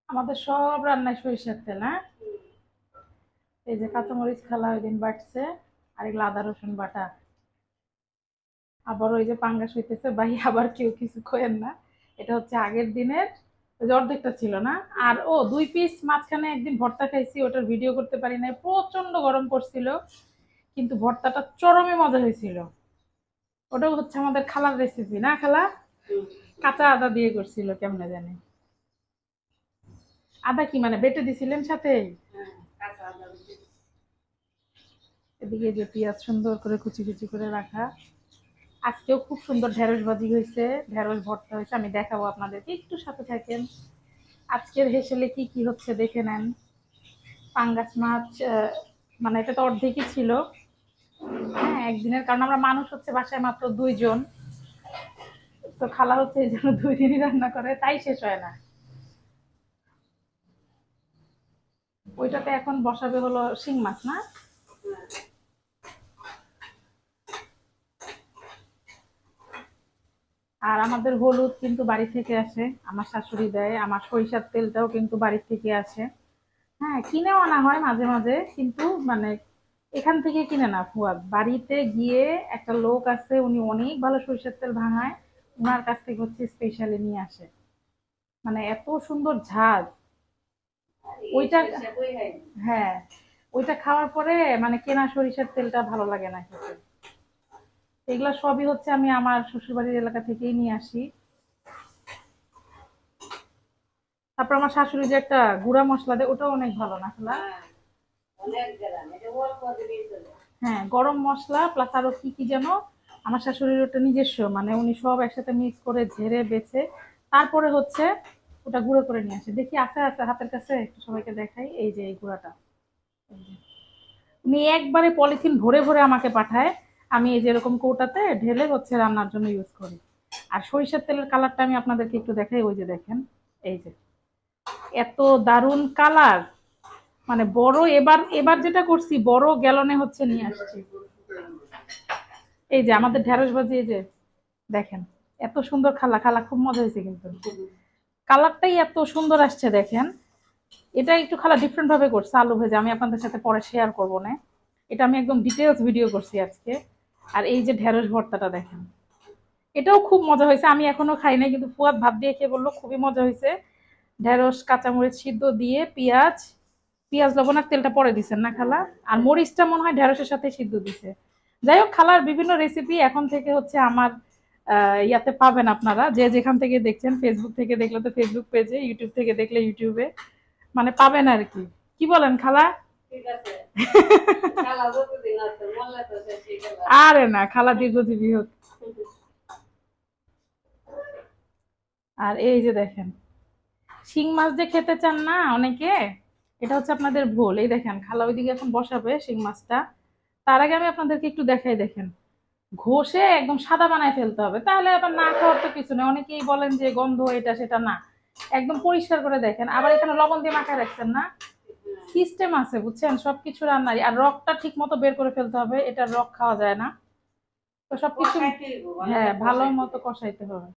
আমাদের সব রান্নায় সরিষার তেল। হ্যাঁ, এই যে কাঁচামরিচ খালা ওই দিন বাটছে, আর এগুলো আদা রসুন বাটা। আবার ওই যে পাঙ্গাস হইতেছে ভাই, আবার কেউ কিছু কইেন না, এটা হচ্ছে আগের দিনের, ওই যে অর্ধেকটা ছিল না। আর ও 2 পিস মাঝখানে একদিন ভর্তা খাইছি, ওটার ভিডিও করতে পারি নাই, প্রচন্ড গরম পড়ছিল, কিন্তু ভর্তাটা চরমে মজা হয়েছিল। ওটাও হচ্ছে আমাদের খালার রেসিপি না খালা? কাঁচা আদা দিয়ে করছিল কেমনে জানি। আদা কি মানে বেটে দিছিলেন সাথে? এদিকে যে পেঁয়াজ সুন্দর করে কুচি কুচি করে রাখা। আজকেও খুব সুন্দর ঢেঁড়স ভাজি হয়েছে, ঢেঁড়স ভর্তা হয়েছে, আমি দেখাবো আপনাদেরকে, একটু সাথে থাকেন। আজকের হেসেলে কি কি হচ্ছে দেখে নেন। পাঙ্গাস মাছ, মানে এটা তো অর্ধেকই ছিল। হ্যাঁ, একদিনের, কারণ আমরা মানুষ হচ্ছে বাসায় মাত্র 2 জন, তো খালা হচ্ছে এই জন্য 2 দিনই রান্না করে, তাই শেষ হয় না। ওইটাতে এখন বসাবে হলো শিং মাছ না? আর আমাদের হলুদ কিন্তু বাড়ি থেকে আসে, আমার শাশুড়ি দেয়। আমার সরিষার তেলটাও কিন্তু বাড়ি থেকে আসে। হ্যাঁ, কিনেও আনা হয় মাঝে মাঝে, কিন্তু মানে এখান থেকে কিনে না ফুয়াদ, বাড়িতে গিয়ে একটা লোক আছে, উনি অনেক ভালো সরিষার তেল ভাঙায়, উনার কাছ থেকে হচ্ছে স্পেশালি নিয়ে আসে। মানে এত সুন্দর ঝাঁজ ওইটা। হ্যাঁ, ওইটা খাওয়ার পরে মানে কেনা সরিষার তেলটা ভালো লাগে না খেতে। এগুলা সবই হচ্ছে আমি আমার শ্বশুরবাড়ির এলাকা থেকেই নিয়ে আসি। তারপর আমার শাশুড়ি যে একটা গুঁড়া মশলা দেয়, ওটাও অনেক ভালো না খালা? হ্যাঁ, গরম মসলা প্লাস আরো কি কি যেন, আমার শাশুড়ির ওটা নিজস্ব, মানে উনি সব একসাথে মিক্স করে ঝেড়ে বেছে তারপরে হচ্ছে ওটা গুঁড়ো করে নিয়ে আসে। দেখি আছে আছে হাতের কাছে, একটু সবাইকে দেখাই, এই যে এই গুঁড়াটা। উনি একবারে পলিথিন ভরে ভরে আমাকে পাঠায়, আমি এই যে এরকম কৌটাতে ঢেলে হচ্ছে রান্নার জন্য ইউজ করি। আর সরিষার তেলের কালারটা আমি আপনাদেরকে একটু দেখাই, ওই যে দেখেন, এই যে এত দারুন কালার। মানে বড়, এবার এবার যেটা করছি বড় গ্যালনে হচ্ছে নিয়ে আসছি। এই যে আমাদের ঢেঁড়স ভাজি, এই যে দেখেন, এত সুন্দর খালা, খালা খুব মজা হয়েছে কিন্তু, কালারটাই এত সুন্দর আসছে দেখেন। এটা একটু খালা ডিফারেন্ট ভাবে করছে আলু ভেজে, আমি আপনাদের সাথে পরে শেয়ার করবো না, এটা আমি একদম ডিটেলস ভিডিও করছি আজকে। আর এই যে ঢেঁড়স ভর্তাটা দেখেন, এটাও খুব মজা হয়েছে, আমি এখনো খাই নাই, কিন্তু ফুয়াদ ভাত দিয়ে খেয়ে বললো খুবই মজা হয়েছে। ঢেঁড়স কাঁচামরিচ সিদ্ধ দিয়ে পেঁয়াজ, পেঁয়াজ লবণ আর তেলটা পরে দিচ্ছেন না খালা? আর মরিচটা মনে হয় ঢেঁড়সের সাথে সিদ্ধ দিছে। যাই হোক, খালার বিভিন্ন রেসিপি এখন থেকে হচ্ছে আমার ইয়াতে পাবেন আপনারা, যে যেখান থেকে দেখছেন, ফেসবুক থেকে দেখলে তো ফেসবুক পেজে, ইউটিউব থেকে দেখলে ইউটিউবে, মানে পাবেন আর কি। কি বলেন খালা? আরে না, খালা দীর্ঘজীবী হোক। আর এই যে দেখেন, শিং মাছ যে খেতে চান না অনেকে, এটা হচ্ছে আপনাদের ভুল। এই দেখেন খালা ওইদিকে এখন বসাবে শিং মাছটা, তার আগে আমি আপনাদেরকে একটু দেখাই, দেখেন ঘষে একদম সাদা বানায় ফেলতে হবে, তাহলে আবার না খাওয়ার তো কিছু নেই। অনেকেই বলেন যে গন্ধ এটা সেটা, না, একদম পরিষ্কার করে দেখেন। আবার এখানে লবণ দিয়ে মাখায় রাখছেন না, সিস্টেম আছে বুঝছেন সবকিছু রান্নারই। আর রকটা ঠিক মতো বের করে ফেলতে হবে, এটা রক খাওয়া যায় না, তো সবকিছু। হ্যাঁ, ভালো মতো কষাইতে হবে।